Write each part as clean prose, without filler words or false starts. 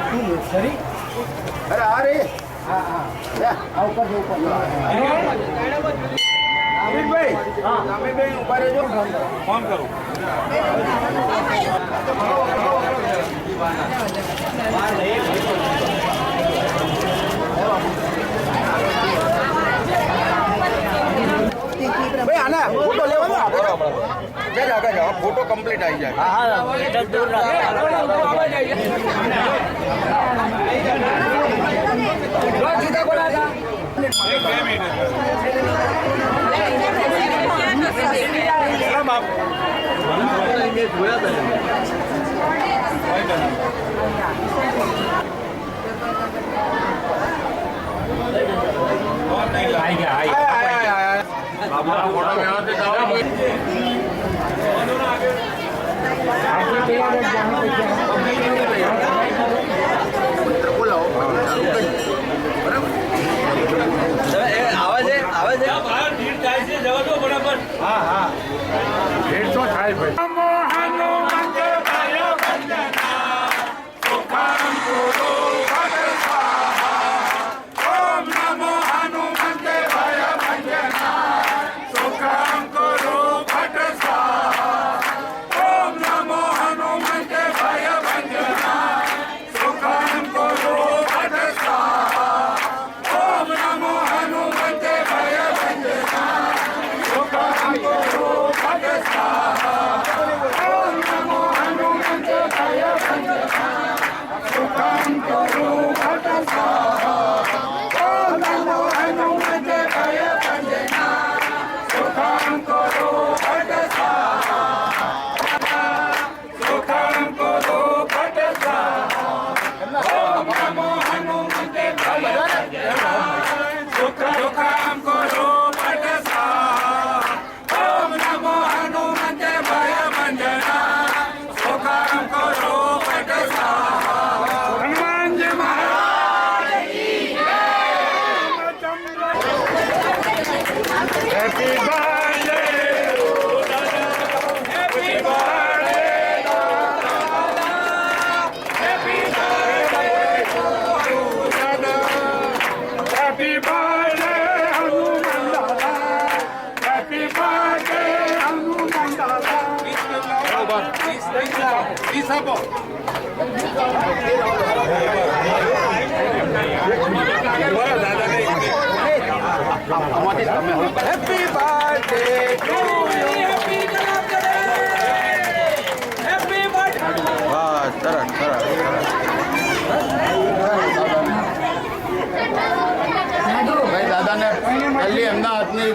સરી અરે આ રે હા આ ઉપર જો ઉપર અમિતભાઈ તમે બે ઉભા રહેજો ફોન કરું ભાઈ આના ફોટો લેવાનો આગળ જાઓ ફોટો કમ્પ્લીટ આવી જાય હા હા 150 થાય ભાઈ happy birthday to you happy birthday વાહ સરસ સરસ ભાઈ દાદાને પહેલી એમના હાથની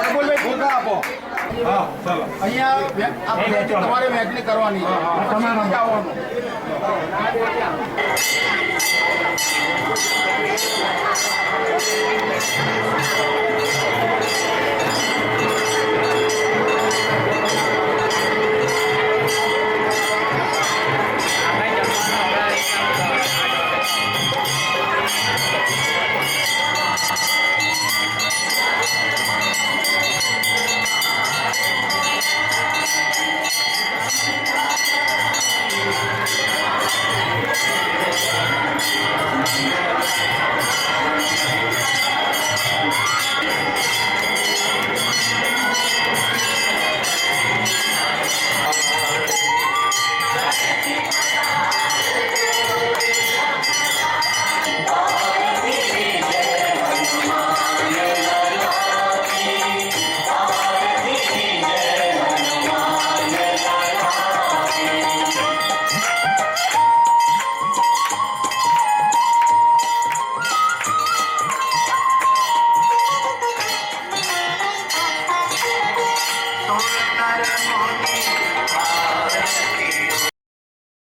હવે ફોટા આપો હા ચાલો અહીંયા તમારે વહેંચણી કરવાની આવવાનું